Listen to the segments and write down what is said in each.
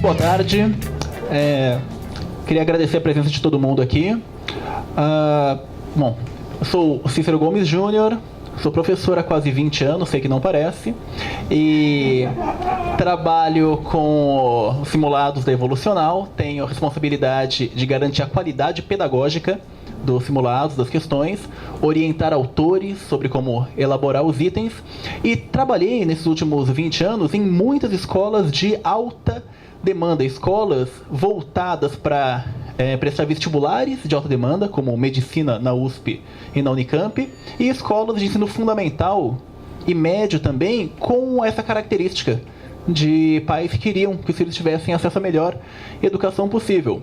boa tarde. Queria agradecer a presença de todo mundo aqui. Bom, eu sou o Cícero Gomes Júnior, sou professor há quase 20 anos, sei que não parece, e trabalho com simulados da Evolucional, tenho a responsabilidade de garantir a qualidade pedagógica dos simulados, das questões, orientar autores sobre como elaborar os itens, e trabalhei nesses últimos 20 anos em muitas escolas de alta demanda, escolas voltadas para prestar vestibulares de alta demanda, como medicina na USP e na Unicamp, e escolas de ensino fundamental e médio também, com essa característica de pais que queriam que os filhos tivessem acesso à melhor educação possível.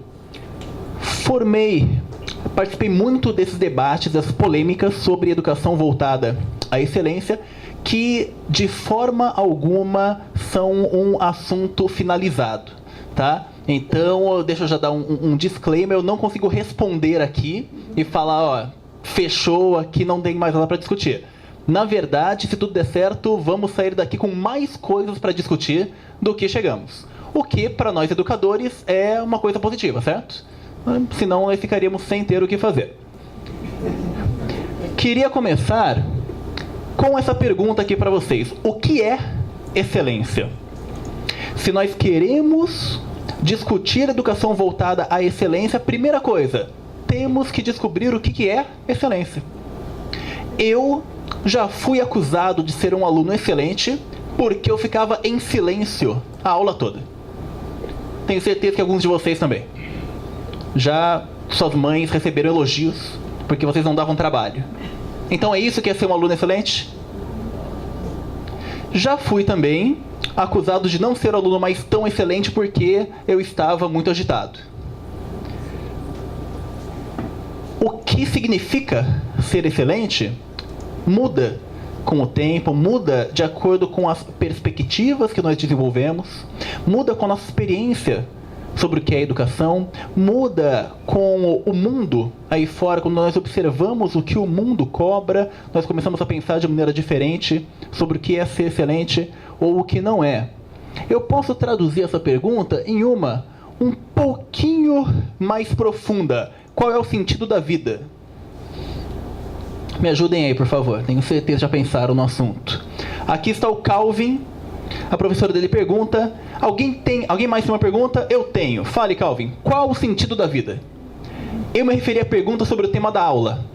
Participei muito desses debates, das polêmicas sobre educação voltada à excelência, que de forma alguma são um assunto finalizado, tá? Então, deixa eu já dar um disclaimer, eu não consigo responder aqui e falar, ó, fechou, aqui não tem mais nada para discutir. Na verdade, se tudo der certo, vamos sair daqui com mais coisas para discutir do que chegamos. O que, para nós educadores, é uma coisa positiva, certo? Senão nós ficaríamos sem ter o que fazer. Queria começar com essa pergunta aqui para vocês. O que é excelência? Se nós queremos discutir educação voltada à excelência, primeira coisa, temos que descobrir o que é excelência. Eu já fui acusado de ser um aluno excelente porque eu ficava em silêncio a aula toda. Tenho certeza que alguns de vocês também. Já suas mães receberam elogios porque vocês não davam trabalho. Então é isso que é ser um aluno excelente? Já fui também acusado de não ser o aluno mais tão excelente porque eu estava muito agitado. O que significa ser excelente muda com o tempo, muda de acordo com as perspectivas que nós desenvolvemos, muda com a nossa experiência sobre o que é educação, muda com o mundo aí fora. Quando nós observamos o que o mundo cobra, nós começamos a pensar de maneira diferente sobre o que é ser excelente ou o que não é. Eu posso traduzir essa pergunta em uma um pouquinho mais profunda. Qual é o sentido da vida? Me ajudem aí, por favor. Tenho certeza que já pensaram no assunto. Aqui está o Calvin. A professora dele pergunta. Alguém mais tem uma pergunta? Eu tenho. Fale, Calvin. Qual o sentido da vida? Eu me referi à pergunta sobre o tema da aula.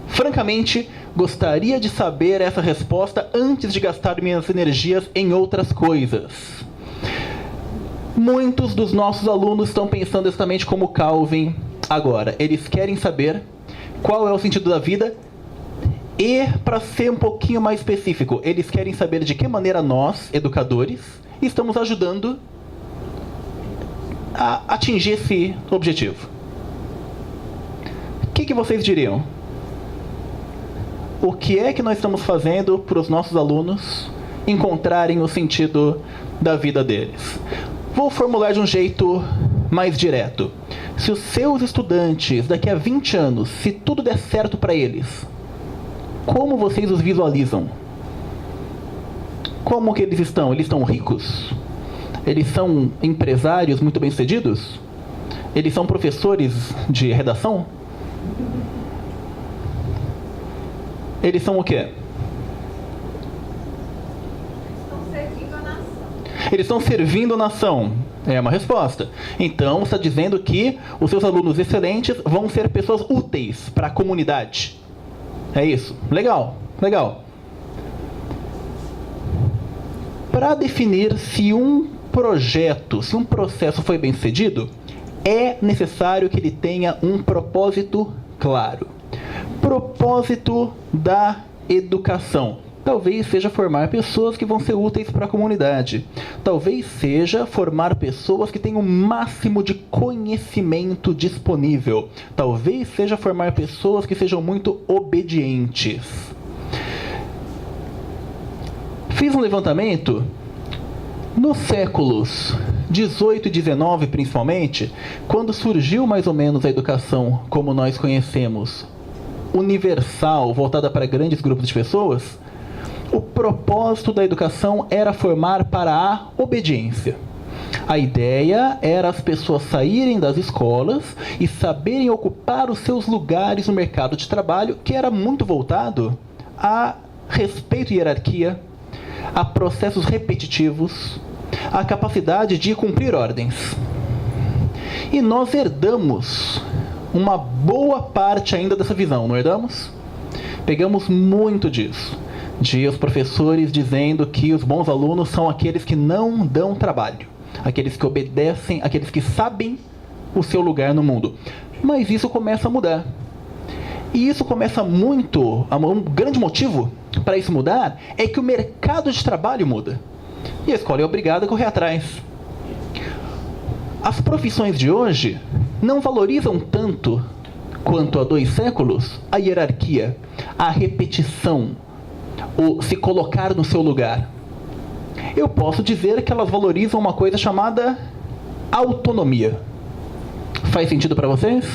Francamente, gostaria de saber essa resposta antes de gastar minhas energias em outras coisas. Muitos dos nossos alunos estão pensando exatamente como Calvin agora. Eles querem saber qual é o sentido da vida e, para ser um pouquinho mais específico, eles querem saber de que maneira nós, educadores, estamos ajudando a atingir esse objetivo. O que vocês diriam? O que é que nós estamos fazendo para os nossos alunos encontrarem o sentido da vida deles? Vou formular de um jeito mais direto. Se os seus estudantes, daqui a 20 anos, se tudo der certo para eles, como vocês os visualizam? Como que eles estão? Eles estão ricos? Eles são empresários muito bem-sucedidos? Eles são professores de redação? Eles são o quê? Eles estão servindo a nação. É uma resposta. Então, você está dizendo que os seus alunos excelentes vão ser pessoas úteis para a comunidade. É isso? Legal, legal. Para definir se um projeto, se um processo foi bem sucedido, é necessário que ele tenha um propósito claro. Propósito da educação. Talvez seja formar pessoas que vão ser úteis para a comunidade. Talvez seja formar pessoas que tenham o máximo de conhecimento disponível. Talvez seja formar pessoas que sejam muito obedientes. Fiz um levantamento. Nos séculos 18 e 19, principalmente, quando surgiu mais ou menos a educação como nós conhecemos, universal, voltada para grandes grupos de pessoas, o propósito da educação era formar para a obediência. A ideia era as pessoas saírem das escolas e saberem ocupar os seus lugares no mercado de trabalho, que era muito voltado a respeito e hierarquia, a processos repetitivos, a capacidade de cumprir ordens. E nós herdamos uma boa parte ainda dessa visão, não herdamos? Pegamos muito disso, de os professores dizendo que os bons alunos são aqueles que não dão trabalho, aqueles que obedecem, aqueles que sabem o seu lugar no mundo. Mas isso começa a mudar. E isso começa muito, um grande motivo para isso mudar é que o mercado de trabalho muda. E a escola é obrigada a correr atrás. As profissões de hoje não valorizam tanto quanto há 2 séculos a hierarquia, a repetição, o se colocar no seu lugar. Eu posso dizer que elas valorizam uma coisa chamada autonomia. Faz sentido para vocês?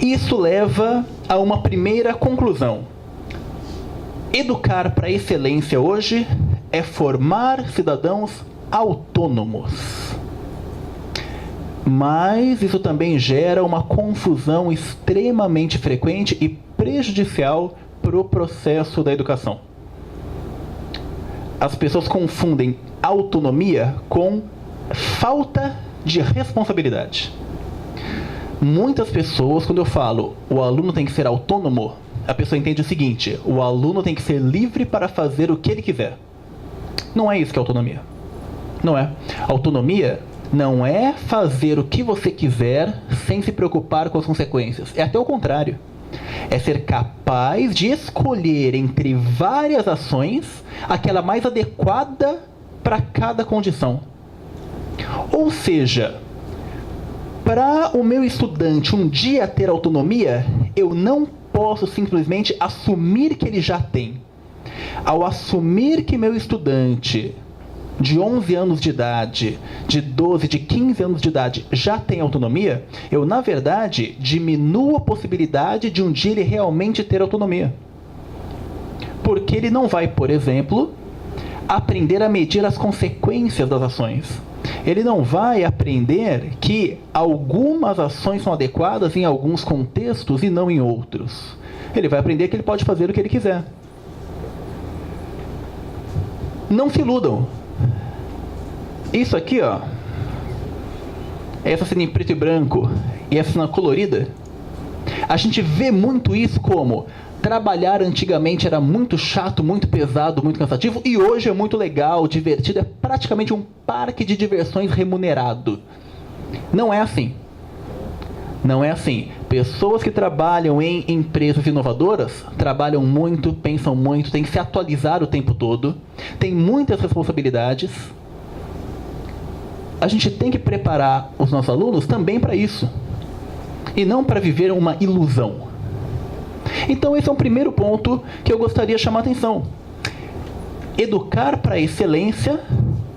Isso leva a uma primeira conclusão. Educar para a excelência hoje é formar cidadãos autônomos. Mas isso também gera uma confusão extremamente frequente e prejudicial para o processo da educação. As pessoas confundem autonomia com falta de responsabilidade. Muitas pessoas, quando eu falo o aluno tem que ser autônomo, a pessoa entende o seguinte: o aluno tem que ser livre para fazer o que ele quiser. Não é isso que é autonomia. Não é. Autonomia não é fazer o que você quiser sem se preocupar com as consequências. É até o contrário. É ser capaz de escolher entre várias ações aquela mais adequada para cada condição. Ou seja, para o meu estudante um dia ter autonomia, eu não posso simplesmente assumir que ele já tem. Ao assumir que meu estudante de 11 anos de idade, de 12, de 15 anos de idade já tem autonomia, eu, na verdade, diminuo a possibilidade de um dia ele realmente ter autonomia. Porque ele não vai, por exemplo, aprender a medir as consequências das ações. Ele não vai aprender que algumas ações são adequadas em alguns contextos e não em outros. Ele vai aprender que ele pode fazer o que ele quiser. Não se iludam. Isso aqui, ó, essa cena em preto e branco e essa cena colorida, a gente vê muito isso como trabalhar antigamente era muito chato, muito pesado, muito cansativo, e hoje é muito legal, divertido, é praticamente um parque de diversões remunerado. Não é assim. Não é assim. Pessoas que trabalham em empresas inovadoras trabalham muito, pensam muito, têm que se atualizar o tempo todo, têm muitas responsabilidades. A gente tem que preparar os nossos alunos também para isso, e não para viver uma ilusão. Então esse é um primeiro ponto que eu gostaria de chamar a atenção. Educar para a excelência,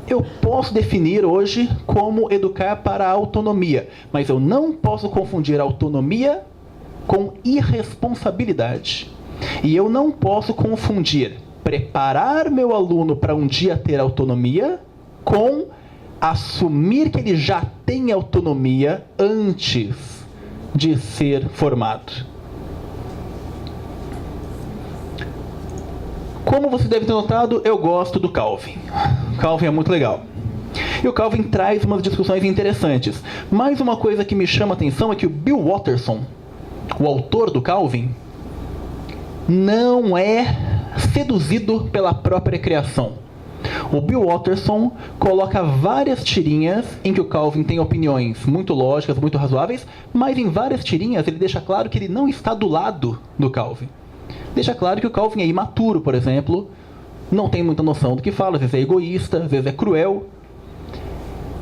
eu posso definir hoje como educar para a autonomia, mas eu não posso confundir autonomia com irresponsabilidade. E eu não posso confundir preparar meu aluno para um dia ter autonomia com assumir que ele já tem autonomia antes de ser formado. Como você deve ter notado, eu gosto do Calvin. Calvin é muito legal. E o Calvin traz umas discussões interessantes. Mas uma coisa que me chama a atenção é que o Bill Watterson, o autor do Calvin, não é seduzido pela própria criação. O Bill Watterson coloca várias tirinhas em que o Calvin tem opiniões muito lógicas, muito razoáveis, mas em várias tirinhas ele deixa claro que ele não está do lado do Calvin. Deixa claro que o Calvin é imaturo, por exemplo, não tem muita noção do que fala, às vezes é egoísta, às vezes é cruel.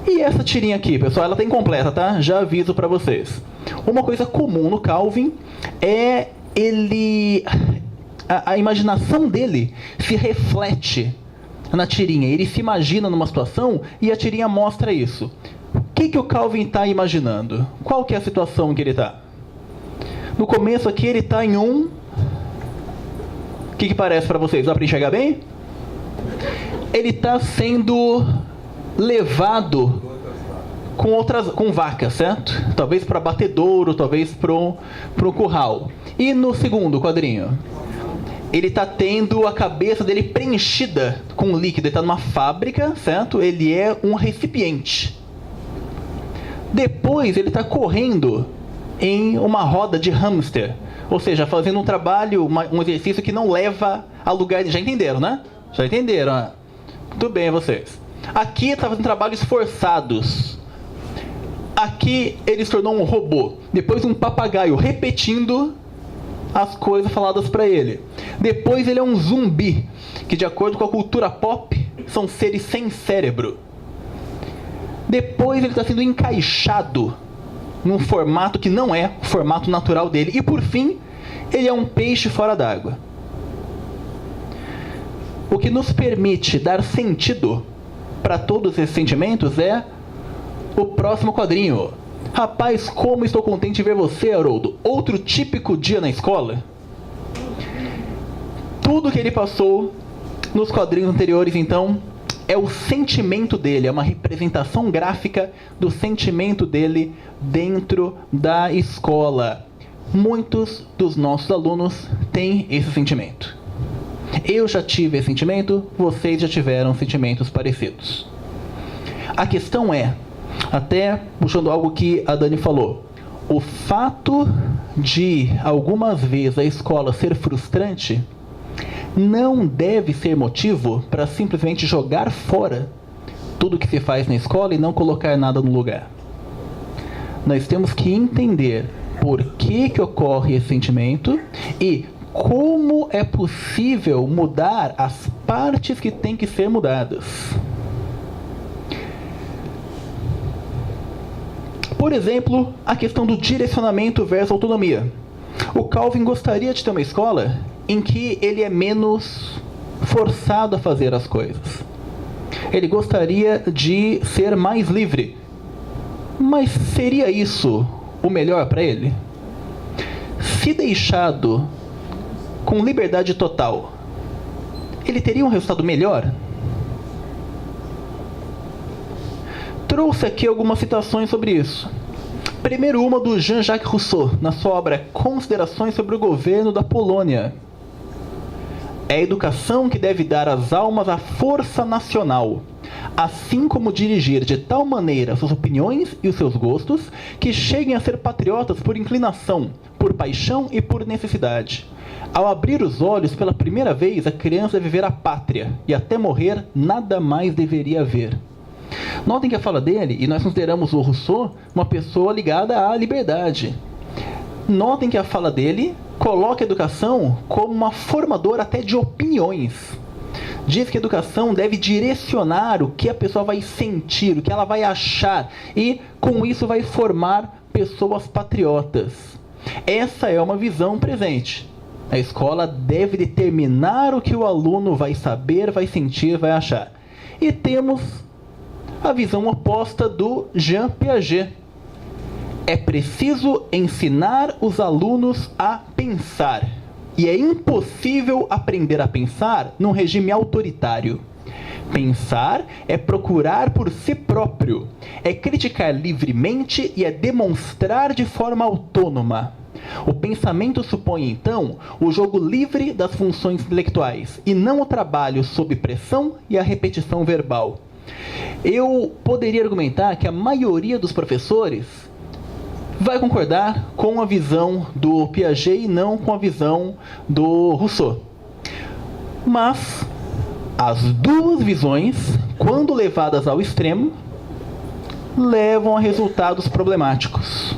E essa tirinha aqui, pessoal, ela tá incompleta, tá? Já aviso para vocês. Uma coisa comum no Calvin é a imaginação dele se reflete na tirinha. Ele se imagina numa situação e a tirinha mostra isso. O que o Calvin está imaginando? Qual que é a situação que ele está? No começo aqui ele está em um... O que parece para vocês? Dá para enxergar bem? Ele está sendo levado com vacas, certo? Talvez para batedouro, talvez para o curral. E no segundo quadrinho, ele está tendo a cabeça dele preenchida com líquido. Ele está numa fábrica, certo? Ele é um recipiente. Depois ele está correndo em uma roda de hamster. Ou seja, fazendo um trabalho, um exercício que não leva a lugar... Já entenderam, né? Já entenderam, né? Muito bem, vocês. Aqui está fazendo trabalhos forçados. Aqui ele se tornou um robô. Depois um papagaio repetindo as coisas faladas para ele. Depois ele é um zumbi, que de acordo com a cultura pop, são seres sem cérebro. Depois ele está sendo encaixado num formato que não é o formato natural dele. E por fim, ele é um peixe fora d'água. O que nos permite dar sentido para todos esses sentimentos é o próximo quadrinho. Rapaz, como estou contente de ver você, Haroldo. Outro típico dia na escola. Tudo que ele passou nos quadrinhos anteriores, então, é o sentimento dele. É uma representação gráfica do sentimento dele dentro da escola. Muitos dos nossos alunos têm esse sentimento. Eu já tive esse sentimento, vocês já tiveram sentimentos parecidos. A questão é, até puxando algo que a Dani falou, o fato de algumas vezes a escola ser frustrante não deve ser motivo para simplesmente jogar fora tudo que se faz na escola e não colocar nada no lugar. Nós temos que entender por que ocorre esse sentimento e como é possível mudar as partes que têm que ser mudadas. Por exemplo, a questão do direcionamento versus autonomia. O Calvin gostaria de ter uma escola em que ele é menos forçado a fazer as coisas. Ele gostaria de ser mais livre. Mas seria isso o melhor para ele? Se deixado com liberdade total, ele teria um resultado melhor? Trouxe aqui algumas citações sobre isso. Primeiro, uma do Jean-Jacques Rousseau, na sua obra Considerações sobre o Governo da Polônia. É a educação que deve dar às almas a força nacional, assim como dirigir de tal maneira suas opiniões e os seus gostos, que cheguem a ser patriotas por inclinação, por paixão e por necessidade. Ao abrir os olhos pela primeira vez, a criança deve ver a pátria, e até morrer nada mais deveria haver. Notem que a fala dele, e nós consideramos o Rousseau uma pessoa ligada à liberdade. Notem que a fala dele coloca a educação como uma formadora até de opiniões. Diz que a educação deve direcionar o que a pessoa vai sentir, o que ela vai achar, e com isso vai formar pessoas patriotas. Essa é uma visão presente. A escola deve determinar o que o aluno vai saber, vai sentir, vai achar. E temos a visão oposta do Jean Piaget. É preciso ensinar os alunos a pensar. E é impossível aprender a pensar num regime autoritário. Pensar é procurar por si próprio, é criticar livremente e é demonstrar de forma autônoma. O pensamento supõe, então, o jogo livre das funções intelectuais, e não o trabalho sob pressão e a repetição verbal. Eu poderia argumentar que a maioria dos professores vai concordar com a visão do Piaget e não com a visão do Rousseau. Mas as duas visões, quando levadas ao extremo, levam a resultados problemáticos.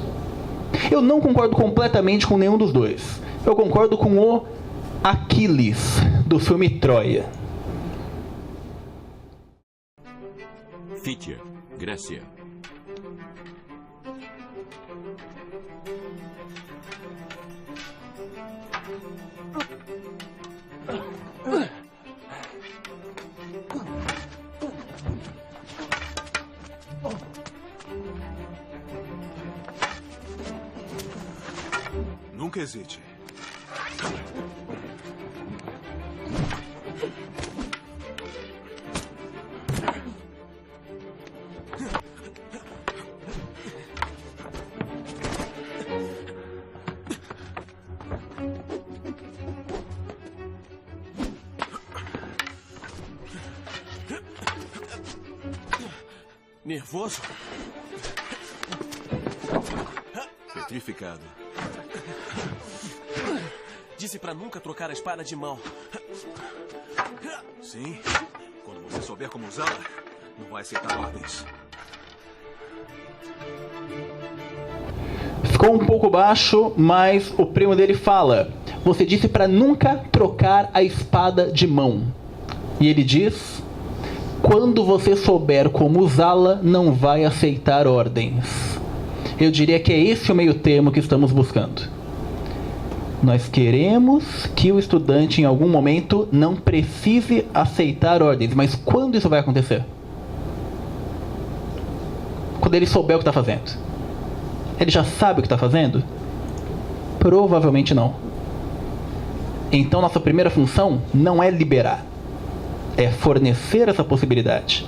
Eu não concordo completamente com nenhum dos dois. Eu concordo com o Aquiles, do filme Troia. Fítia, Grécia. Nunca hesite. Nervoso? Petrificado. Disse pra nunca trocar a espada de mão. Sim. Quando você souber como usá-la, não vai aceitar ordens. Ficou um pouco baixo, mas o primo dele fala: você disse para nunca trocar a espada de mão. E ele diz: quando você souber como usá-la, não vai aceitar ordens. Eu diria que é esse o meio termo que estamos buscando. Nós queremos que o estudante, em algum momento, não precise aceitar ordens. Mas quando isso vai acontecer? Quando ele souber o que está fazendo. Ele já sabe o que está fazendo? Provavelmente não. Então, nossa primeira função não é liberar. É fornecer essa possibilidade.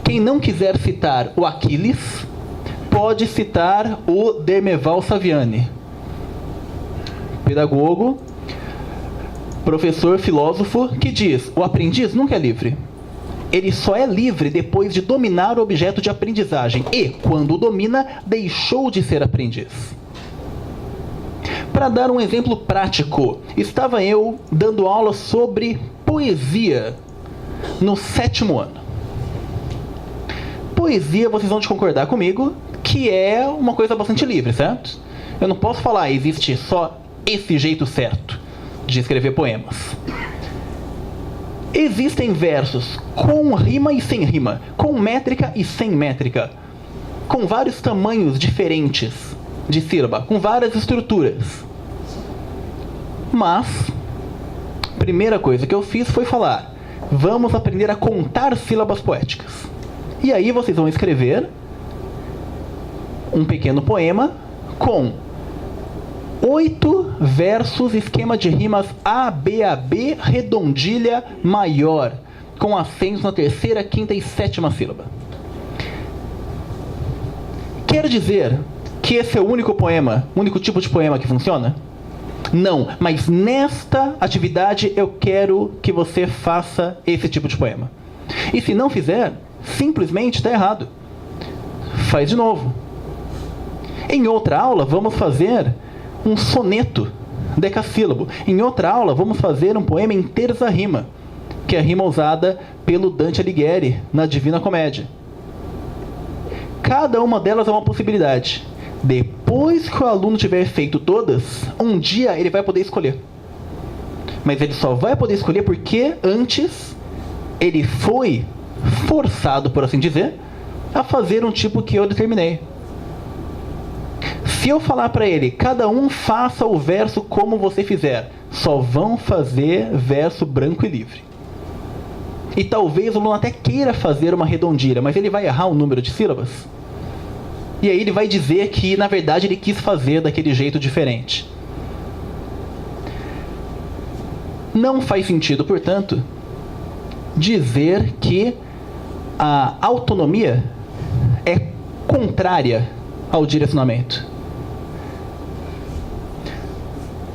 Quem não quiser citar o Aquiles, pode citar o Dermeval Saviani. Pedagogo, professor, filósofo, que diz: o aprendiz nunca é livre. Ele só é livre depois de dominar o objeto de aprendizagem. E, quando o domina, deixou de ser aprendiz. Para dar um exemplo prático, estava eu dando aula sobre poesia no 7º ano. Poesia, vocês vão concordar comigo, que é uma coisa bastante livre, certo? Eu não posso falar, existe só esse jeito certo de escrever poemas. Existem versos com rima e sem rima, com métrica e sem métrica, com vários tamanhos diferentes de sílaba, com várias estruturas. Mas, a primeira coisa que eu fiz foi falar: vamos aprender a contar sílabas poéticas. E aí vocês vão escrever um pequeno poema com 8 versos, esquema de rimas A, B, redondilha maior, com acentos na 3ª, 5ª e 7ª sílaba. Quer dizer que esse é o único poema, o único tipo de poema que funciona? Não, mas nesta atividade eu quero que você faça esse tipo de poema. E se não fizer, simplesmente está errado. Faz de novo. Em outra aula, vamos fazer um soneto decassílabo. Em outra aula, vamos fazer um poema em terça rima, que é a rima usada pelo Dante Alighieri na Divina Comédia. Cada uma delas é uma possibilidade. Depois que o aluno tiver feito todas, um dia ele vai poder escolher. Mas ele só vai poder escolher porque antes ele foi forçado, por assim dizer, a fazer um tipo que eu determinei. Se eu falar para ele: cada um faça o verso como você fizer, só vão fazer verso branco e livre. E talvez o aluno até queira fazer uma redondilha, mas ele vai errar o número de sílabas. E aí ele vai dizer que, na verdade, ele quis fazer daquele jeito diferente. Não faz sentido, portanto, dizer que a autonomia é contrária ao direcionamento.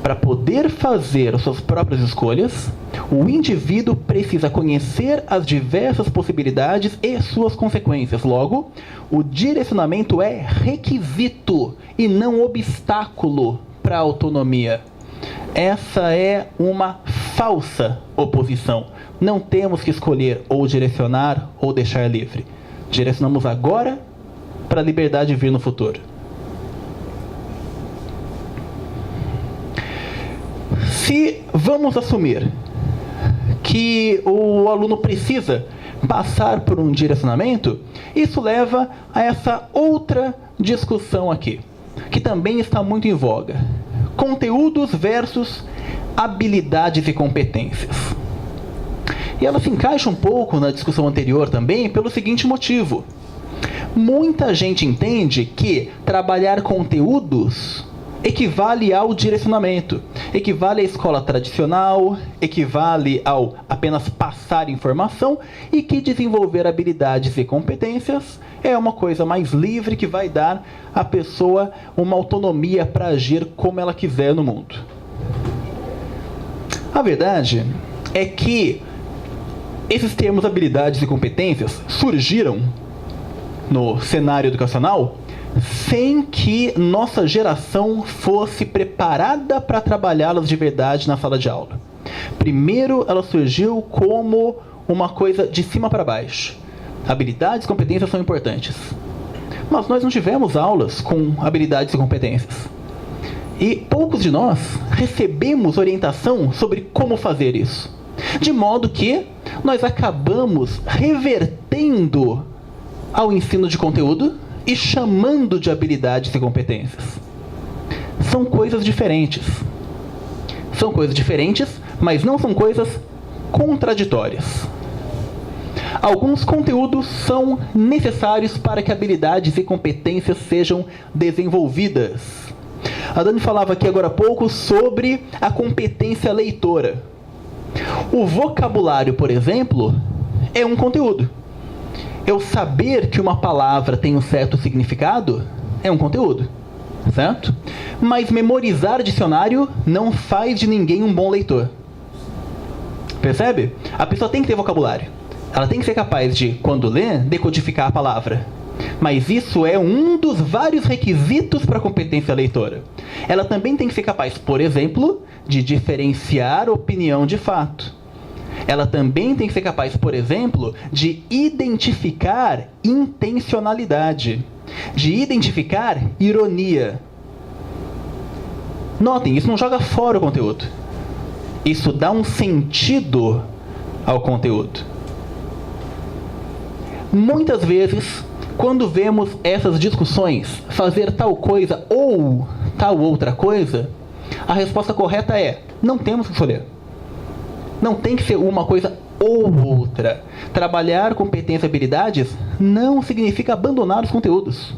Para poder fazer as suas próprias escolhas, o indivíduo precisa conhecer as diversas possibilidades e suas consequências. Logo, o direcionamento é requisito e não obstáculo para a autonomia. Essa é uma falsa oposição. Não temos que escolher ou direcionar ou deixar livre. Direcionamos agora para a liberdade vir no futuro. Se vamos assumir que o aluno precisa passar por um direcionamento, isso leva a essa outra discussão aqui, que também está muito em voga: conteúdos versus habilidades e competências. E ela se encaixa um pouco na discussão anterior também pelo seguinte motivo: muita gente entende que trabalhar conteúdos equivale ao direcionamento, equivale à escola tradicional, equivale ao apenas passar informação, e que desenvolver habilidades e competências é uma coisa mais livre que vai dar à pessoa uma autonomia para agir como ela quiser no mundo. A verdade é que esses termos habilidades e competências surgiram no cenário educacional sem que nossa geração fosse preparada para trabalhá-las de verdade na sala de aula. Primeiro, ela surgiu como uma coisa de cima para baixo. Habilidades e competências são importantes. Mas nós não tivemos aulas com habilidades e competências. E poucos de nós recebemos orientação sobre como fazer isso. De modo que nós acabamos revertendo ao ensino de conteúdo e chamando de habilidades e competências. São coisas diferentes. São coisas diferentes, mas não são coisas contraditórias. Alguns conteúdos são necessários para que habilidades e competências sejam desenvolvidas. A Dani falava aqui agora há pouco sobre a competência leitora. O vocabulário, por exemplo, é um conteúdo. Eu saber que uma palavra tem um certo significado é um conteúdo, certo? Mas memorizar dicionário não faz de ninguém um bom leitor. Percebe? A pessoa tem que ter vocabulário. Ela tem que ser capaz de, quando lê, decodificar a palavra. Mas isso é um dos vários requisitos para a competência leitora. Ela também tem que ser capaz, por exemplo, de diferenciar opinião de fato. Ela também tem que ser capaz, por exemplo, de identificar intencionalidade, de identificar ironia. Notem, isso não joga fora o conteúdo. Isso dá um sentido ao conteúdo. Muitas vezes, quando vemos essas discussões, fazer tal coisa ou tal outra coisa, a resposta correta é: não temos que escolher. Não tem que ser uma coisa ou outra. Trabalhar competências e habilidades não significa abandonar os conteúdos.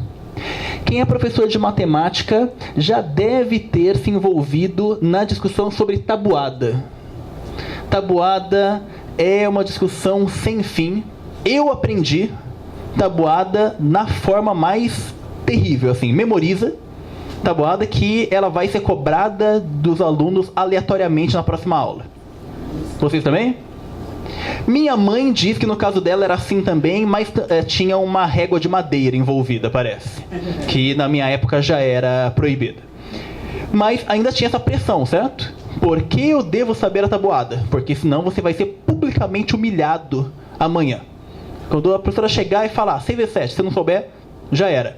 Quem é professor de matemática já deve ter se envolvido na discussão sobre tabuada. Tabuada é uma discussão sem fim. Eu aprendi tabuada na forma mais terrível, assim, memoriza tabuada que ela vai ser cobrada dos alunos aleatoriamente na próxima aula. Vocês também? Minha mãe diz que no caso dela era assim também, mas tinha uma régua de madeira envolvida, parece. Que na minha época já era proibida. Mas ainda tinha essa pressão, certo? Por que eu devo saber a tabuada? Porque senão você vai ser publicamente humilhado amanhã. Quando a professora chegar e falar 6 vezes 7, se não souber, já era.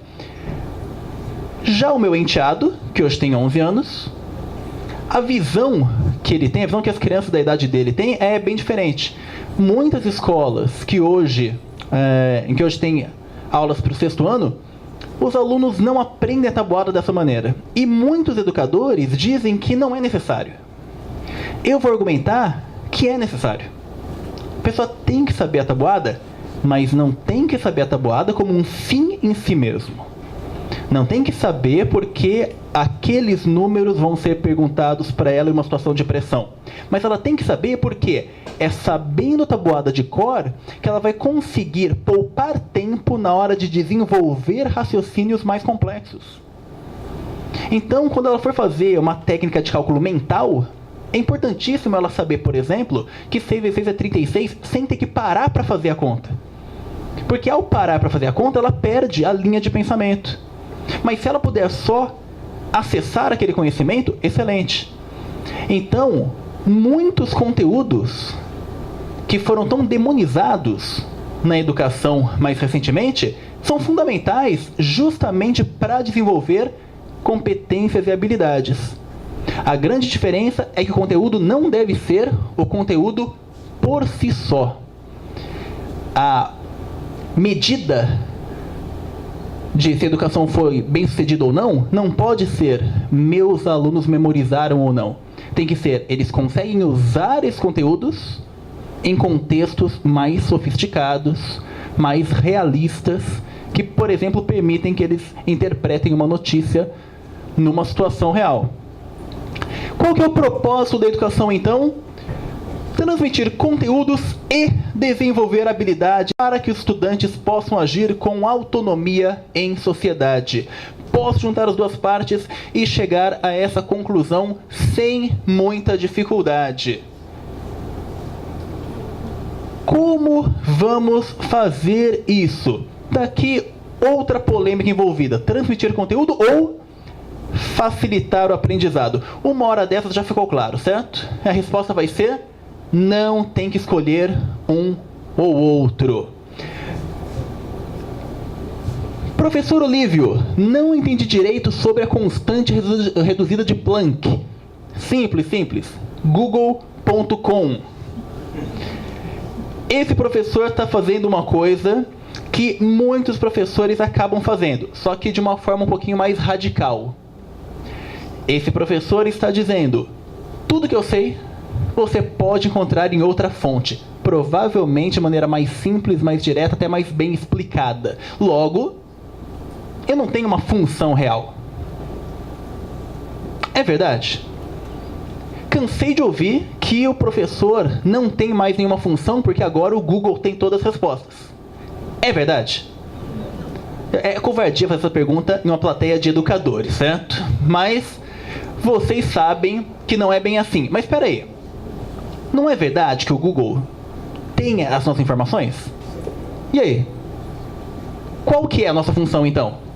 Já o meu enteado, que hoje tem 11 anos, a visão que ele tem, a visão que as crianças da idade dele têm é bem diferente. Muitas escolas que hoje têm aulas para o 6º ano, os alunos não aprendem a tabuada dessa maneira. E muitos educadores dizem que não é necessário. Eu vou argumentar que é necessário. A pessoa tem que saber a tabuada, mas não tem que saber a tabuada como um fim em si mesmo. Não tem que saber porque aqueles números vão ser perguntados para ela em uma situação de pressão. Mas ela tem que saber porque é sabendo a tabuada de cor que ela vai conseguir poupar tempo na hora de desenvolver raciocínios mais complexos. Então, quando ela for fazer uma técnica de cálculo mental, é importantíssimo ela saber, por exemplo, que 6 vezes 6 é 36 sem ter que parar para fazer a conta. Porque ao parar para fazer a conta, ela perde a linha de pensamento. Mas se ela puder só acessar aquele conhecimento, excelente. Então, muitos conteúdos que foram tão demonizados na educação mais recentemente são fundamentais justamente para desenvolver competências e habilidades. A grande diferença é que o conteúdo não deve ser o conteúdo por si só. A medida de se a educação foi bem sucedida ou não, não pode ser meus alunos memorizaram ou não. Tem que ser, eles conseguem usar esses conteúdos em contextos mais sofisticados, mais realistas, que, por exemplo, permitem que eles interpretem uma notícia numa situação real. Qual que é o propósito da educação, então? Transmitir conteúdos e desenvolver habilidades para que os estudantes possam agir com autonomia em sociedade. Posso juntar as duas partes e chegar a essa conclusão sem muita dificuldade. Como vamos fazer isso? Daqui outra polêmica envolvida: transmitir conteúdo ou facilitar o aprendizado? Uma hora dessas já ficou claro, certo? A resposta vai ser: não tem que escolher um ou outro. Professor Olívio, não entendi direito sobre a constante reduzida de Planck. Simples. Google.com. Esse professor está fazendo uma coisa que muitos professores acabam fazendo, só que de uma forma um pouquinho mais radical. Esse professor está dizendo: tudo que eu sei, você pode encontrar em outra fonte. Provavelmente de maneira mais simples, mais direta, até mais bem explicada. Logo, eu não tenho uma função real. É verdade? Cansei de ouvir que o professor não tem mais nenhuma função porque agora o Google tem todas as respostas. É verdade? É covardia fazer essa pergunta em uma plateia de educadores, certo? Mas vocês sabem que não é bem assim. Mas espera aí. Não é verdade que o Google tem as nossas informações? E aí? Qual que é a nossa função então?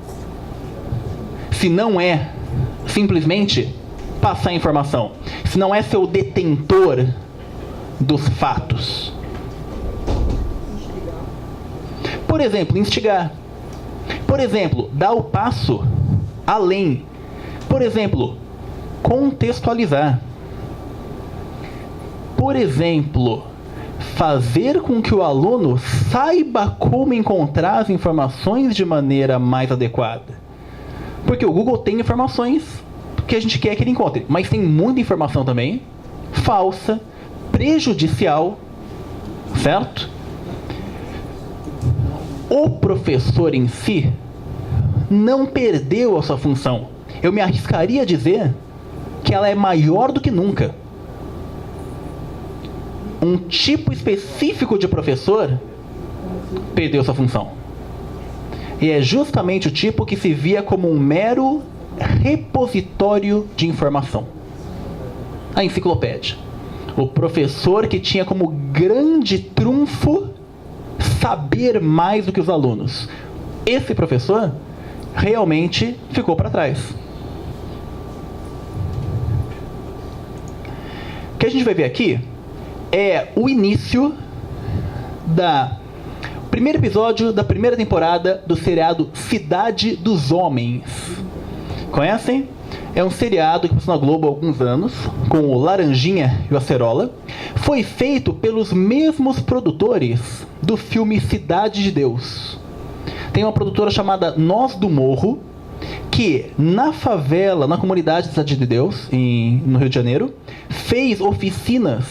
Se não é simplesmente passar informação, se não é ser o detentor dos fatos. Por exemplo, instigar. Por exemplo, dar o passo além. Por exemplo, contextualizar. Por exemplo, fazer com que o aluno saiba como encontrar as informações de maneira mais adequada. Porque o Google tem informações que a gente quer que ele encontre, mas tem muita informação também falsa, prejudicial, certo? O professor em si não perdeu a sua função. Eu me arriscaria a dizer que ela é maior do que nunca. Um tipo específico de professor perdeu sua função. E é justamente o tipo que se via como um mero repositório de informação. A enciclopédia. O professor que tinha como grande trunfo saber mais do que os alunos. Esse professor realmente ficou para trás. O que a gente vai ver aqui é o início da primeiro episódio da primeira temporada do seriado Cidade dos Homens. Conhecem? É um seriado que passou na Globo há alguns anos, com o Laranjinha e o Acerola. Foi feito pelos mesmos produtores do filme Cidade de Deus. Tem uma produtora chamada Nós do Morro, que na favela, na comunidade de Cidade de Deus, no Rio de Janeiro, fez oficinas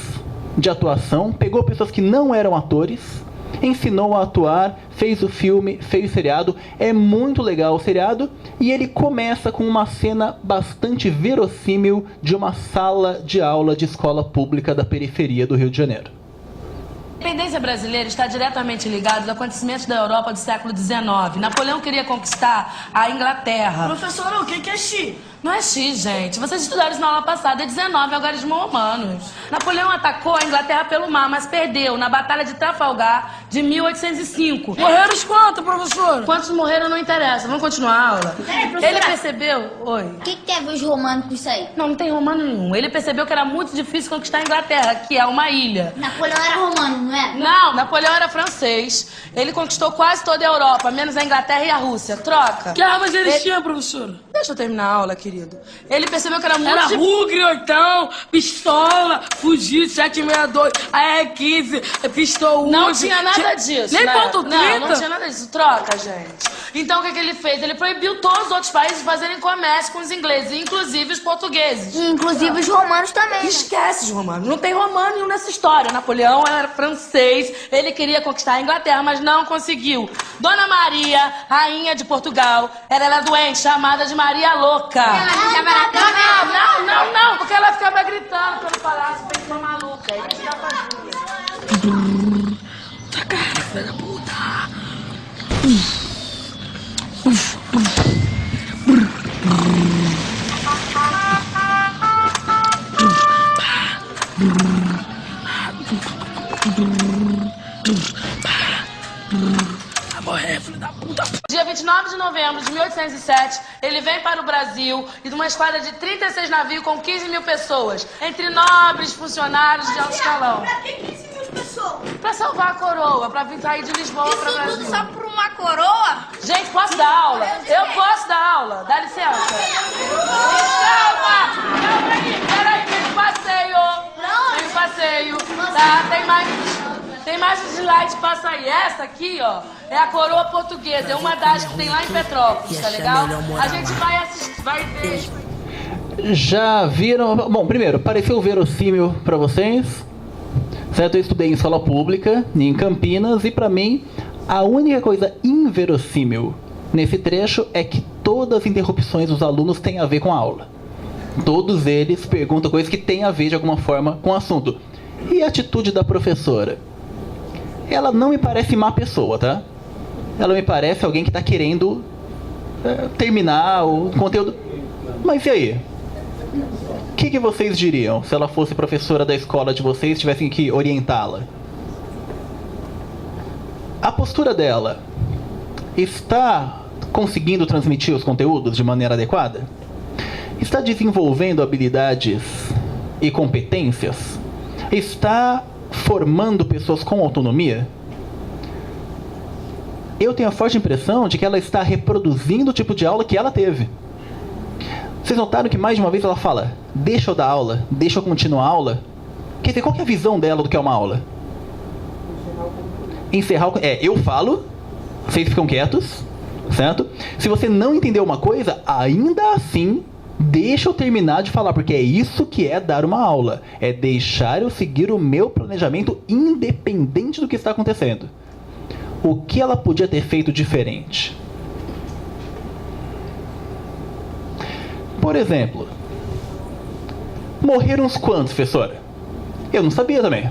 de atuação, pegou pessoas que não eram atores, ensinou a atuar, fez o filme, fez o seriado. É muito legal o seriado. E ele começa com uma cena bastante verossímil de uma sala de aula de escola pública da periferia do Rio de Janeiro. A independência brasileira está diretamente ligada aos acontecimentos da Europa do século XIX. Napoleão queria conquistar a Inglaterra. Professora, o que é Xi? Não é X, gente. Vocês estudaram isso na aula passada, é 19 algarismos romanos. Napoleão atacou a Inglaterra pelo mar, mas perdeu na Batalha de Trafalgar de 1805. Morreram os quantos, professora? Quantos morreram não interessa. Vamos continuar a aula. Ele percebeu... Oi. O que tem a ver os romanos com isso aí? Não tem romano nenhum. Ele percebeu que era muito difícil conquistar a Inglaterra, que é uma ilha. Napoleão era romano, não é? Não, Napoleão era francês. Ele conquistou quase toda a Europa, menos a Inglaterra e a Rússia. Troca. Que armas eles tinham, professora? Deixa eu terminar a aula, querido. Ele percebeu que era muito Era Rugre, oitão, pistola, fuzil, 762, AR-15, pistol 1. Não tinha nada disso, Nem né? ponto 30. Não tinha nada disso. Troca, gente. Então, o que ele fez? Ele proibiu todos os outros países de fazerem comércio com os ingleses, inclusive os portugueses. E inclusive os romanos também, né? Esquece os romanos. Não tem romano nenhum nessa história. Napoleão era francês, ele queria conquistar a Inglaterra, mas não conseguiu. Dona Maria, rainha de Portugal, ela era doente, chamada de Maria Louca. Não, porque ela ficava gritando pelo palácio, pensando maluca. Aí que ela fazia. Tá cara, filha da puta. Vai morrer, filho da puta. Dia 29 novembro de 1807, ele vem para o Brasil e de uma esquadra de 36 navios com 15 mil pessoas, entre nobres, funcionários de alto escalão. Pra que 15 mil pessoas? Pra salvar a coroa, pra vir sair de Lisboa para o Isso Brasil. tudo só por uma coroa? Gente, posso dar aula? Eu posso dar aula, dá licença. Calma aí, peraí, tem um passeio. Tem um passeio, tá? Tem mais um slide, passa aí. Essa aqui, ó, é a coroa portuguesa, é uma das que tem lá em Petrópolis, tá legal? A gente vai assistir, vai ver. Já viram... Bom, primeiro, pareceu verossímil pra vocês? Certo? Eu estudei em escola pública, em Campinas, e pra mim, a única coisa inverossímil nesse trecho é que todas as interrupções dos alunos têm a ver com a aula. Todos eles perguntam coisas que têm a ver de alguma forma com o assunto. E a atitude da professora? Ela não me parece má pessoa, tá? Ela me parece alguém que está querendo terminar o conteúdo. Mas e aí? O que vocês diriam se ela fosse professora da escola de vocês e tivessem que orientá-la? A postura dela está conseguindo transmitir os conteúdos de maneira adequada? Está desenvolvendo habilidades e competências? Está formando pessoas com autonomia? Eu tenho a forte impressão de que ela está reproduzindo o tipo de aula que ela teve. Vocês notaram que mais de uma vez ela fala: deixa eu dar aula, deixa eu continuar a aula? Quer dizer, qual que é a visão dela do que é uma aula? Encerrar o... eu falo, vocês ficam quietos, certo? Se você não entendeu uma coisa, ainda assim, deixa eu terminar de falar, porque é isso que é dar uma aula. É deixar eu seguir o meu planejamento independente do que está acontecendo. O que ela podia ter feito diferente? Por exemplo, morreram uns quantos, professora? Eu não sabia também.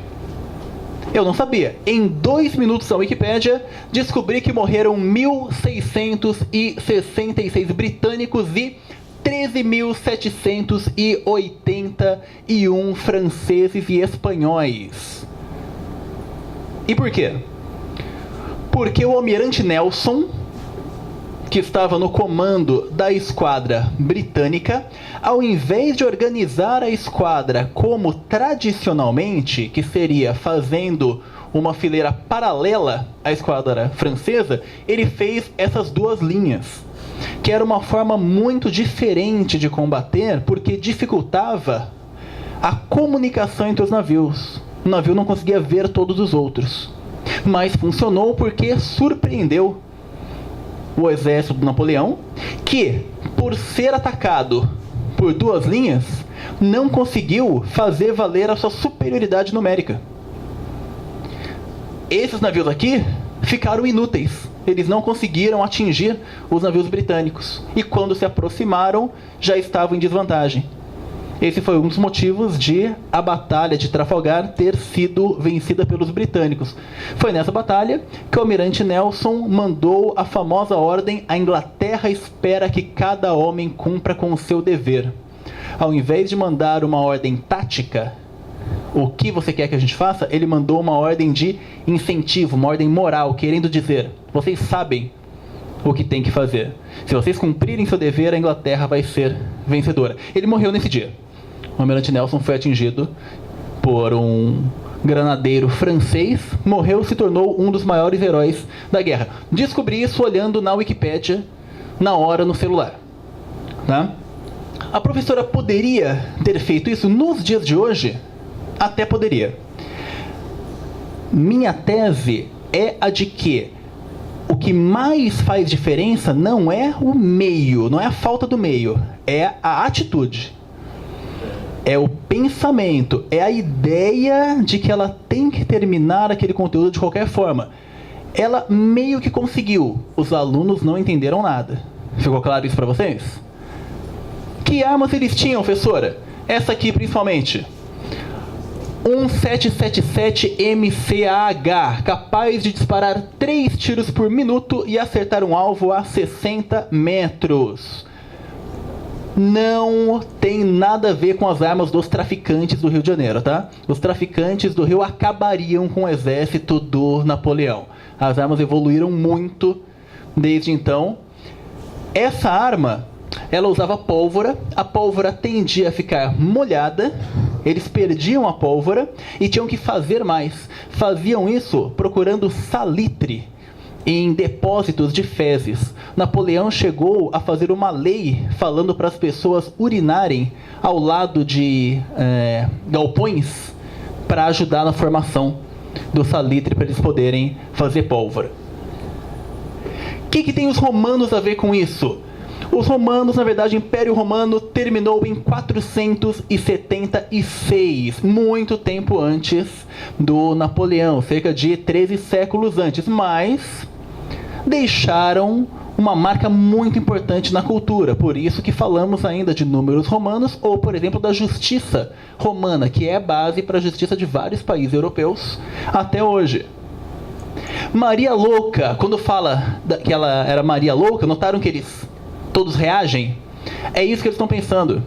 Eu não sabia. Em 2 minutos na Wikipédia, descobri que morreram 1.666 britânicos e 13.781 franceses e espanhóis. E por quê? Porque o almirante Nelson, que estava no comando da esquadra britânica, ao invés de organizar a esquadra como tradicionalmente, que seria fazendo uma fileira paralela à esquadra francesa, ele fez essas 2 linhas, que era uma forma muito diferente de combater, porque dificultava a comunicação entre os navios. O navio não conseguia ver todos os outros, mas funcionou porque surpreendeu o exército do Napoleão, que, por ser atacado por 2 linhas, não conseguiu fazer valer a sua superioridade numérica. Esses navios aqui ficaram inúteis. Eles não conseguiram atingir os navios britânicos. E quando se aproximaram, já estavam em desvantagem. Esse foi um dos motivos de a Batalha de Trafalgar ter sido vencida pelos britânicos. Foi nessa batalha que o almirante Nelson mandou a famosa ordem: a Inglaterra espera que cada homem cumpra com o seu dever. Ao invés de mandar uma ordem tática, o que você quer que a gente faça, ele mandou uma ordem de incentivo, uma ordem moral, querendo dizer: vocês sabem o que tem que fazer. Se vocês cumprirem seu dever, a Inglaterra vai ser vencedora. Ele morreu nesse dia. O almirante Nelson foi atingido por um granadeiro francês, morreu, se tornou um dos maiores heróis da guerra. Descobri isso olhando na Wikipédia, na hora, no celular. Tá? A professora poderia ter feito isso nos dias de hoje? Até poderia. Minha tese é a de que o que mais faz diferença não é o meio, não é a falta do meio, é a atitude. É o pensamento, é a ideia de que ela tem que terminar aquele conteúdo de qualquer forma. Ela meio que conseguiu, os alunos não entenderam nada. Ficou claro isso para vocês? Que armas eles tinham, professora? Essa aqui principalmente. 777 MCAH, capaz de disparar 3 tiros por minuto e acertar um alvo a 60 metros. Não tem nada a ver com as armas dos traficantes do Rio de Janeiro, tá? Os traficantes do Rio acabariam com o exército do Napoleão. As armas evoluíram muito desde então. Essa arma, ela usava pólvora, a pólvora tendia a ficar molhada, eles perdiam a pólvora e tinham que fazer mais. Faziam isso procurando salitre em depósitos de fezes. Napoleão chegou a fazer uma lei falando para as pessoas urinarem ao lado de galpões para ajudar na formação do salitre para eles poderem fazer pólvora. O que tem os romanos a ver com isso? Os romanos, na verdade, o Império Romano terminou em 476, muito tempo antes do Napoleão, cerca de 13 séculos antes, mas deixaram uma marca muito importante na cultura, por isso que falamos ainda de números romanos, ou, por exemplo, da justiça romana, que é a base para a justiça de vários países europeus até hoje. Maria Louca, quando fala que ela era Maria Louca, notaram que eles todos reagem? É isso que eles estão pensando.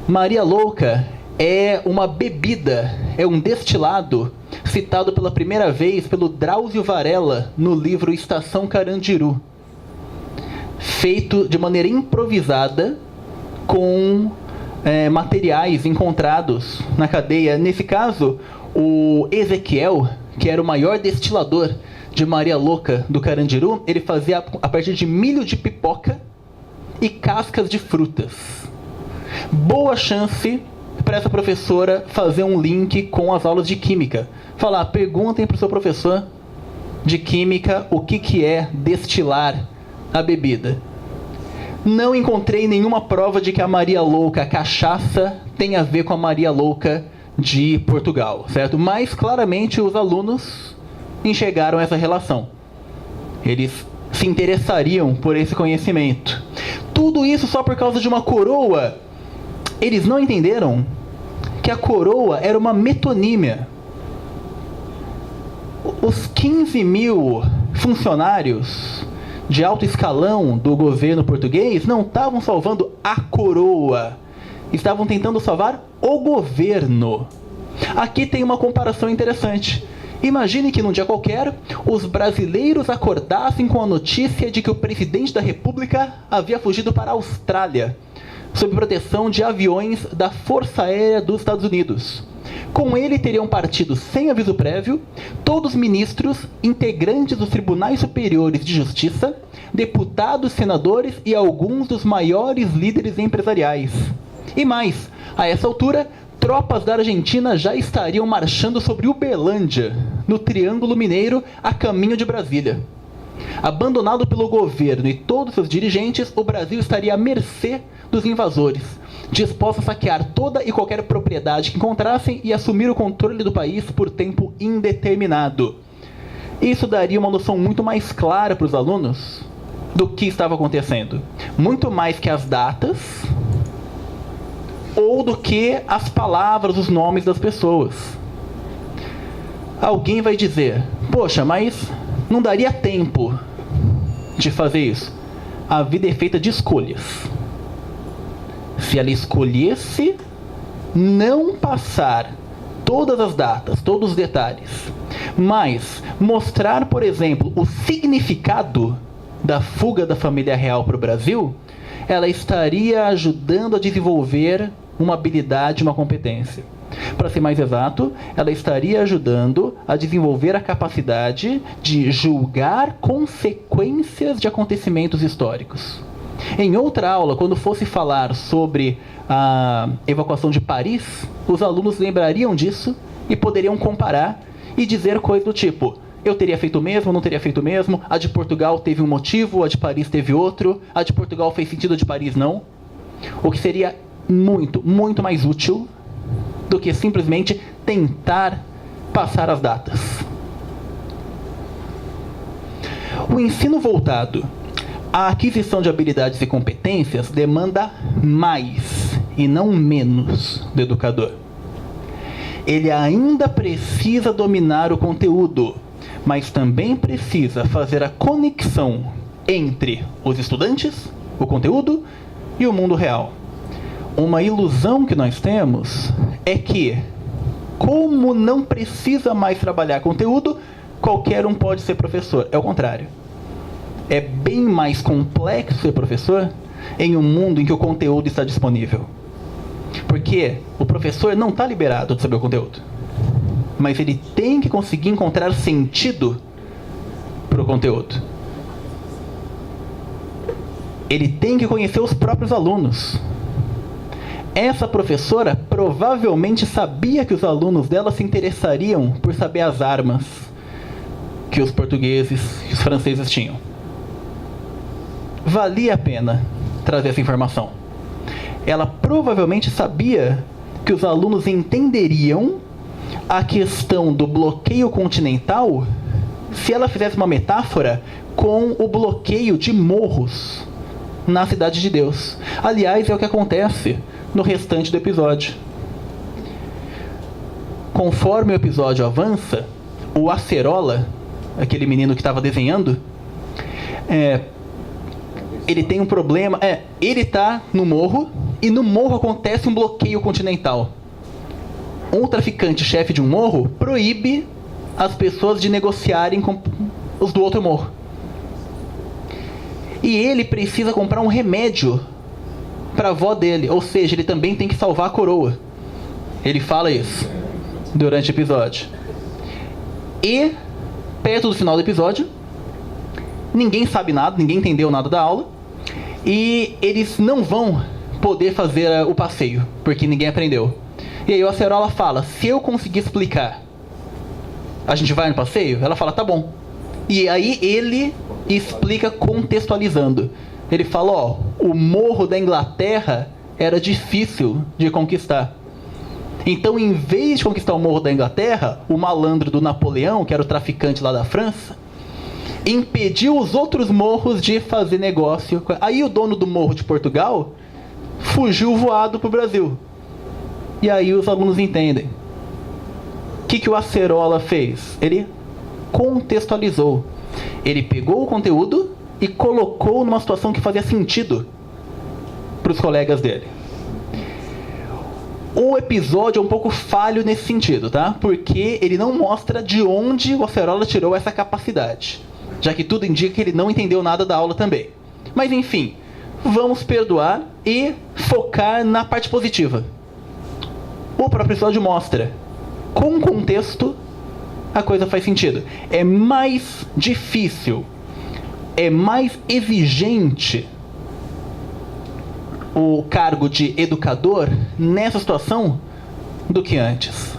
Maria Louca é uma bebida, é um destilado citado pela primeira vez pelo Drauzio Varela no livro Estação Carandiru, feito de maneira improvisada com materiais encontrados na cadeia. Nesse caso, o Ezequiel, que era o maior destilador de Maria Louca do Carandiru, ele fazia a partir de milho de pipoca e cascas de frutas. Boa chance para essa professora fazer um link com as aulas de química. Falar, perguntem para o seu professor de química o que é destilar a bebida. Não encontrei nenhuma prova de que a Maria Louca, a cachaça, tem a ver com a Maria Louca de Portugal, certo? Mas claramente os alunos enxergaram essa relação. Eles se interessariam por esse conhecimento. Tudo isso só por causa de uma coroa. Eles não entenderam que a coroa era uma metonímia. Os 15 mil funcionários de alto escalão do governo português não estavam salvando a coroa, estavam tentando salvar o governo. Aqui tem uma comparação interessante. Imagine que num dia qualquer, os brasileiros acordassem com a notícia de que o presidente da República havia fugido para a Austrália, sob proteção de aviões da Força Aérea dos Estados Unidos. Com ele teriam partido sem aviso prévio todos os ministros, integrantes dos tribunais superiores de justiça, deputados, senadores e alguns dos maiores líderes empresariais. E mais, a essa altura, tropas da Argentina já estariam marchando sobre Uberlândia, no Triângulo Mineiro, a caminho de Brasília. Abandonado pelo governo e todos seus dirigentes, o Brasil estaria à mercê dos invasores, disposto a saquear toda e qualquer propriedade que encontrassem e assumir o controle do país por tempo indeterminado. Isso daria uma noção muito mais clara para os alunos do que estava acontecendo. Muito mais que as datas ou do que as palavras, os nomes das pessoas. Alguém vai dizer, poxa, mas não daria tempo de fazer isso. A vida é feita de escolhas. Se ela escolhesse não passar todas as datas, todos os detalhes, mas mostrar, por exemplo, o significado da fuga da família real para o Brasil, ela estaria ajudando a desenvolver uma habilidade, uma competência. Para ser mais exato, ela estaria ajudando a desenvolver a capacidade de julgar consequências de acontecimentos históricos. Em outra aula, quando fosse falar sobre a evacuação de Paris, os alunos lembrariam disso e poderiam comparar e dizer coisas do tipo: eu teria feito o mesmo, não teria feito o mesmo, a de Portugal teve um motivo, a de Paris teve outro, a de Portugal fez sentido, a de Paris não. O que seria muito, muito mais útil do que simplesmente tentar passar as datas. O ensino voltado à aquisição de habilidades e competências demanda mais e não menos do educador. Ele ainda precisa dominar o conteúdo, mas também precisa fazer a conexão entre os estudantes, o conteúdo e o mundo real. Uma ilusão que nós temos é que, como não precisa mais trabalhar conteúdo, qualquer um pode ser professor. É o contrário. é bem mais complexo ser professor em um mundo em que o conteúdo está disponível. Porque o professor não está liberado de saber o conteúdo, mas ele tem que conseguir encontrar sentido para o conteúdo. Ele tem que conhecer os próprios alunos. Essa professora provavelmente sabia que os alunos dela se interessariam por saber as armas que os portugueses e os franceses tinham. Valia a pena trazer essa informação. Ela provavelmente sabia que os alunos entenderiam a questão do bloqueio continental se ela fizesse uma metáfora com o bloqueio de morros na Cidade de Deus. Aliás, é o que acontece no restante do episódio. Conforme o episódio avança, o Acerola, aquele menino que estava desenhando, ele tem um problema. Ele está no morro, e no morro acontece um bloqueio continental. Um traficante chefe de um morro proíbe as pessoas de negociarem com os do outro morro. E ele precisa comprar um remédio para a avó dele, ou seja, ele também tem que salvar a coroa. Ele fala isso durante o episódio. E, perto do final do episódio, ninguém sabe nada, ninguém entendeu nada da aula, e eles não vão poder fazer o passeio, porque ninguém aprendeu. E aí o Acerola fala: se eu conseguir explicar, a gente vai no passeio? Ela fala: tá bom. E aí ele explica contextualizando. Ele fala: o morro da Inglaterra era difícil de conquistar. Então, em vez de conquistar o morro da Inglaterra, o malandro do Napoleão, que era o traficante lá da França, impediu os outros morros de fazer negócio. Aí o dono do morro de Portugal fugiu voado para o Brasil. E aí os alunos entendem. O que o Acerola fez? Ele contextualizou. Ele pegou o conteúdo e colocou numa situação que fazia sentido para os colegas dele. O episódio é um pouco falho nesse sentido, tá? Porque ele não mostra de onde o Acerola tirou essa capacidade, já que tudo indica que ele não entendeu nada da aula também. Mas enfim, vamos perdoar e focar na parte positiva. O próprio episódio mostra, com contexto, a coisa faz sentido. É mais difícil, é mais exigente o cargo de educador nessa situação do que antes.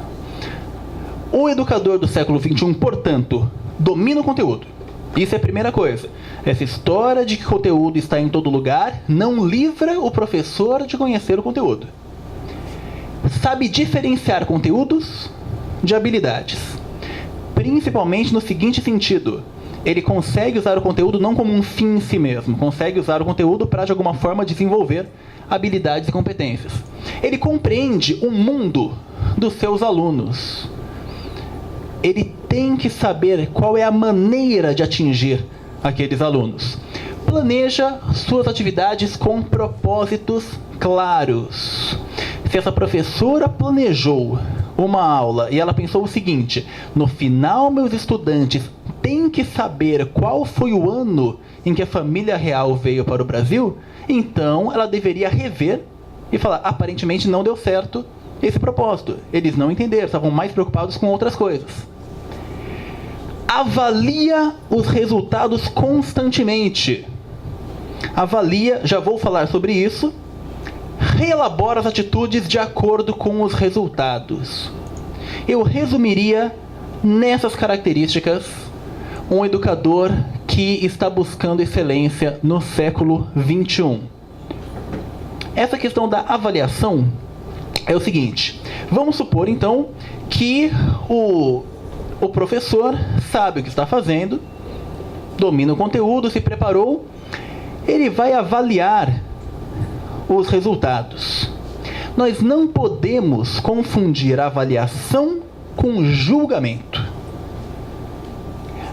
O educador do século XXI, portanto, domina o conteúdo. Isso é a primeira coisa. Essa história de que o conteúdo está em todo lugar não livra o professor de conhecer o conteúdo. Sabe diferenciar conteúdos de habilidades. Principalmente no seguinte sentido: ele consegue usar o conteúdo não como um fim em si mesmo, consegue usar o conteúdo para, de alguma forma, desenvolver habilidades e competências. Ele compreende o mundo dos seus alunos. Ele tem que saber qual é a maneira de atingir aqueles alunos. Planeja suas atividades com propósitos claros. Se essa professora planejou uma aula e ela pensou o seguinte: no final meus estudantes têm que saber qual foi o ano em que a família real veio para o Brasil, então ela deveria rever e falar: aparentemente não deu certo esse propósito. Eles não entenderam, estavam mais preocupados com outras coisas. Avalia os resultados constantemente. Avalia, já vou falar sobre isso. Reelabora as atitudes de acordo com os resultados. Eu resumiria nessas características um educador que está buscando excelência no século XXI. Essa questão da avaliação é o seguinte: vamos supor então que o professor sabe o que está fazendo, domina o conteúdo, se preparou, ele vai avaliar os resultados. Nós não podemos confundir avaliação com julgamento.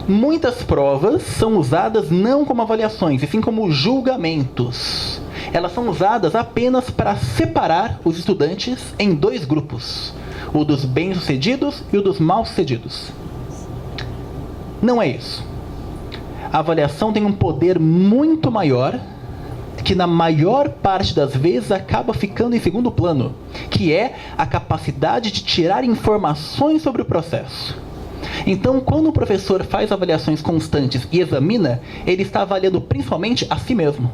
Muitas provas são usadas não como avaliações, e sim como julgamentos. Elas são usadas apenas para separar os estudantes em dois grupos: o dos bem-sucedidos e o dos mal-sucedidos. Não é isso. A avaliação tem um poder muito maior, que na maior parte das vezes acaba ficando em segundo plano, que é a capacidade de tirar informações sobre o processo. Então, quando o professor faz avaliações constantes e examina, ele está avaliando principalmente a si mesmo.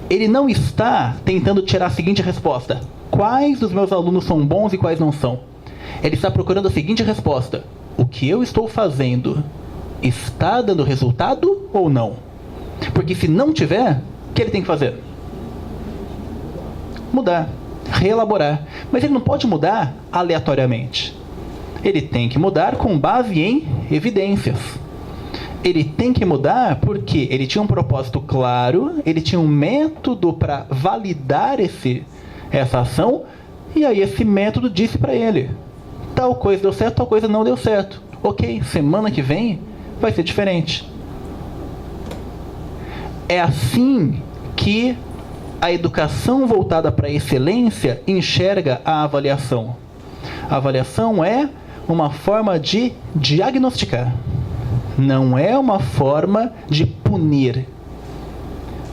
Ele não está tentando tirar a seguinte resposta: quais dos meus alunos são bons e quais não são? Ele está procurando a seguinte resposta: o que eu estou fazendo está dando resultado ou não? Porque se não tiver, o que ele tem que fazer? Mudar, reelaborar. Mas ele não pode mudar aleatoriamente. Ele tem que mudar com base em evidências. Ele tem que mudar porque ele tinha um propósito claro, ele tinha um método para validar essa ação, e aí esse método disse para ele: tal coisa deu certo, tal coisa não deu certo. Ok, semana que vem vai ser diferente. É assim que a educação voltada para a excelência enxerga a avaliação. A avaliação é uma forma de diagnosticar. Não é uma forma de punir.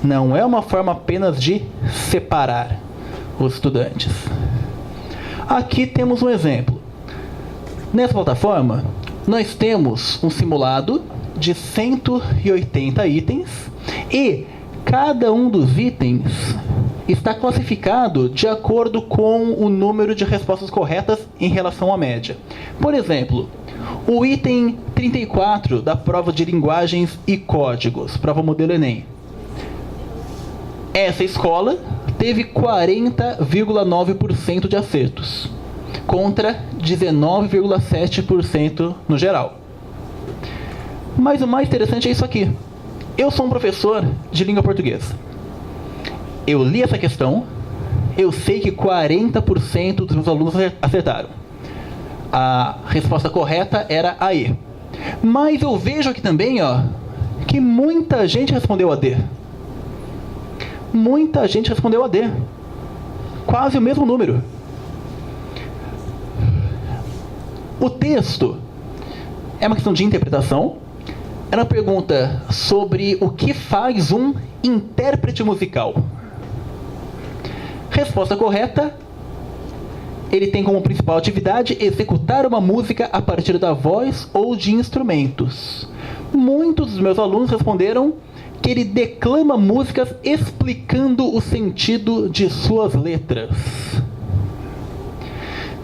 Não é uma forma apenas de separar os estudantes. Aqui temos um exemplo. Nessa plataforma, nós temos um simulado de 180 itens e cada um dos itens está classificado de acordo com o número de respostas corretas em relação à média. Por exemplo, o item 34 da prova de linguagens e códigos, prova modelo Enem. Essa escola teve 40,9% de acertos, contra 19,7% no geral. Mas o mais interessante é isso aqui. Eu sou um professor de língua portuguesa. Eu li essa questão, eu sei que 40% dos meus alunos acertaram. A resposta correta era a E. Mas eu vejo aqui também, que muita gente respondeu a D. Muita gente respondeu a D. Quase o mesmo número. O texto é uma questão de interpretação. Era uma pergunta sobre o que faz um intérprete musical. Resposta correta: ele tem como principal atividade executar uma música a partir da voz ou de instrumentos. Muitos dos meus alunos responderam que ele declama músicas explicando o sentido de suas letras.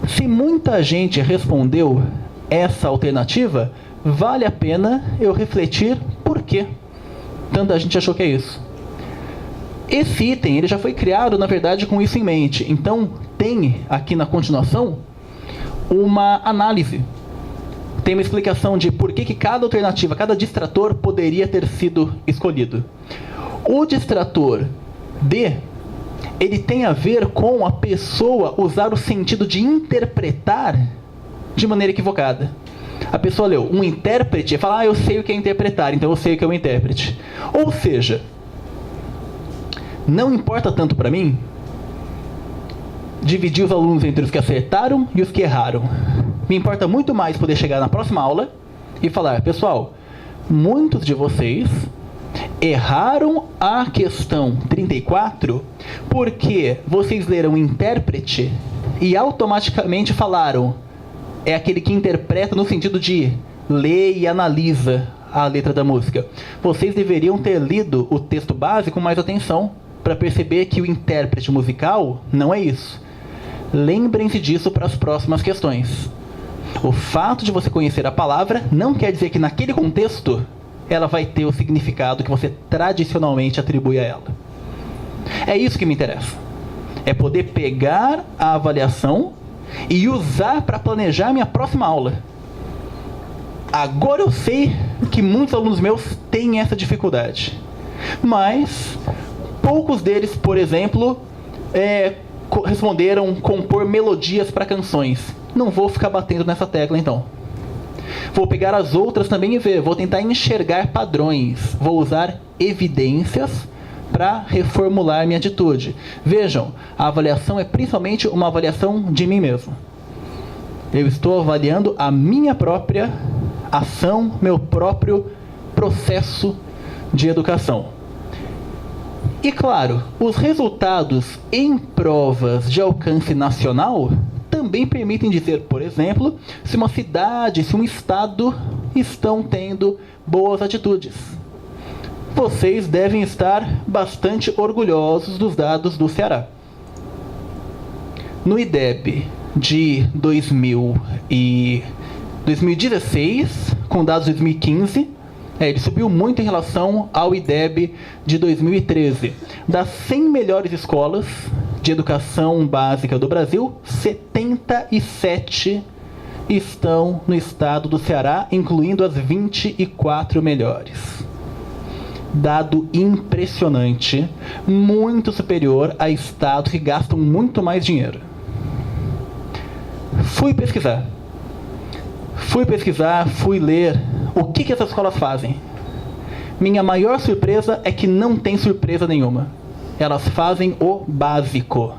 Se muita gente respondeu essa alternativa, vale a pena eu refletir por que tanta gente achou que é isso. Esse item ele já foi criado, na verdade, com isso em mente. Então, tem aqui na continuação uma análise. Tem uma explicação de por que cada alternativa, cada distrator poderia ter sido escolhido. O distrator D, ele tem a ver com a pessoa usar o sentido de interpretar de maneira equivocada. A pessoa leu um intérprete e fala: eu sei o que é interpretar, então eu sei o que é um intérprete. Ou seja, não importa tanto para mim dividir os alunos entre os que acertaram e os que erraram. Me importa muito mais poder chegar na próxima aula e falar: pessoal, muitos de vocês erraram a questão 34 porque vocês leram intérprete e automaticamente falaram: é aquele que interpreta no sentido de lê e analisa a letra da música. Vocês deveriam ter lido o texto base com mais atenção para perceber que o intérprete musical não é isso. Lembrem-se disso para as próximas questões. O fato de você conhecer a palavra não quer dizer que naquele contexto ela vai ter o significado que você tradicionalmente atribui a ela. É isso que me interessa. É poder pegar a avaliação e usar para planejar minha próxima aula. Agora eu sei que muitos alunos meus têm essa dificuldade. Mas poucos deles, por exemplo, responderam compor melodias para canções. Não vou ficar batendo nessa tecla então. Vou pegar as outras também e ver. Vou tentar enxergar padrões. Vou usar evidências para reformular minha atitude. Vejam, a avaliação é principalmente uma avaliação de mim mesmo. Eu estou avaliando a minha própria ação, meu próprio processo de educação. E claro, os resultados em provas de alcance nacional também permitem dizer, por exemplo, se uma cidade, se um estado estão tendo boas atitudes. Vocês devem estar bastante orgulhosos dos dados do Ceará. No IDEB de 2016, com dados de 2015, ele subiu muito em relação ao IDEB de 2013. Das 100 melhores escolas de educação básica do Brasil, 77 estão no estado do Ceará, incluindo as 24 melhores. Dado impressionante, muito superior a estados que gastam muito mais dinheiro. Fui pesquisar, fui ler o que essas escolas fazem. Minha maior surpresa é que não tem surpresa nenhuma. Elas fazem o básico.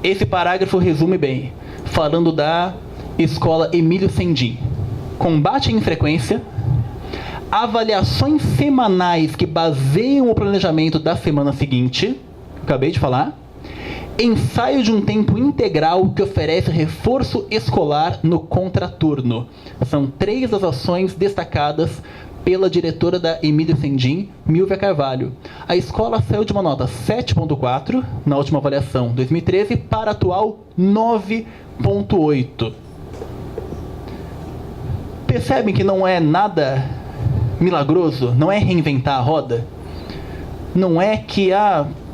Esse parágrafo resume bem, falando da escola Emílio Sendin. Combate à infrequência, avaliações semanais que baseiam o planejamento da semana seguinte, acabei de falar, ensaio de um tempo integral que oferece reforço escolar no contraturno. São 3 das ações destacadas pela diretora da Emílio Sendin, Milvia Carvalho. A escola saiu de uma nota 7.4 na última avaliação 2013 para a atual 9.8. Percebem que não é nada milagroso? Não é reinventar a roda? Não é que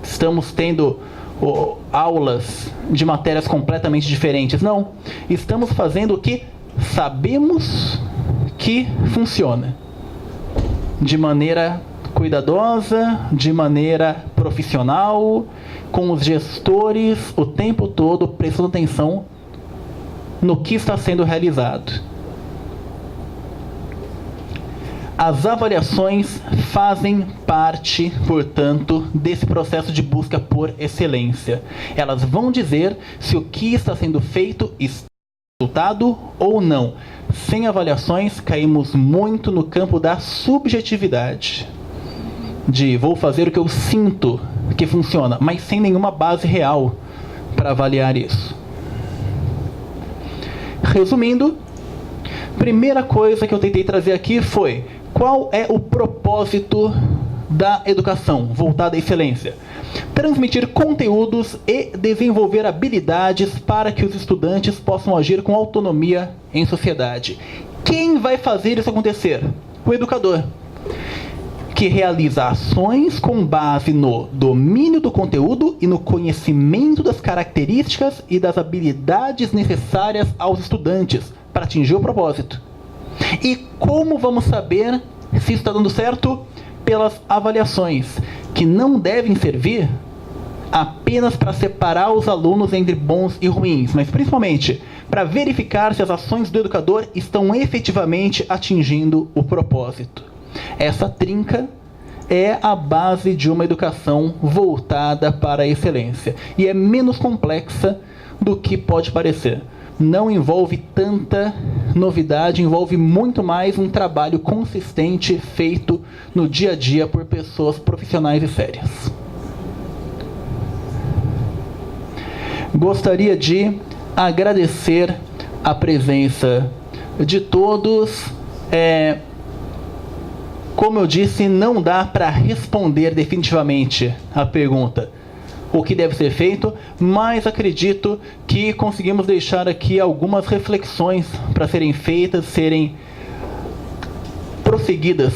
estamos tendo aulas de matérias completamente diferentes. Não. Estamos fazendo o que sabemos que funciona. De maneira cuidadosa, de maneira profissional, com os gestores o tempo todo prestando atenção no que está sendo realizado. As avaliações fazem parte, portanto, desse processo de busca por excelência. Elas vão dizer se o que está sendo feito está resultado ou não. Sem avaliações, caímos muito no campo da subjetividade. De vou fazer o que eu sinto que funciona, mas sem nenhuma base real para avaliar isso. Resumindo, primeira coisa que eu tentei trazer aqui foi: qual é o propósito da educação voltada à excelência? Transmitir conteúdos e desenvolver habilidades para que os estudantes possam agir com autonomia em sociedade. Quem vai fazer isso acontecer? O educador, que realiza ações com base no domínio do conteúdo e no conhecimento das características e das habilidades necessárias aos estudantes para atingir o propósito. E como vamos saber se está dando certo? Pelas avaliações, que não devem servir apenas para separar os alunos entre bons e ruins, mas principalmente para verificar se as ações do educador estão efetivamente atingindo o propósito. Essa trinca é a base de uma educação voltada para a excelência e é menos complexa do que pode parecer. Não envolve tanta novidade, envolve muito mais um trabalho consistente feito no dia a dia por pessoas profissionais e sérias. Gostaria de agradecer a presença de todos. Como eu disse, não dá para responder definitivamente a pergunta o que deve ser feito, mas acredito que conseguimos deixar aqui algumas reflexões para serem feitas, serem prosseguidas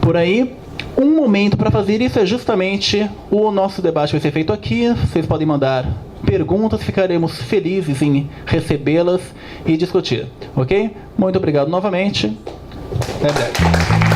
por aí. Um momento para fazer isso é justamente o nosso debate vai ser feito aqui. Vocês podem mandar perguntas, ficaremos felizes em recebê-las e discutir, ok? Muito obrigado novamente. Até breve.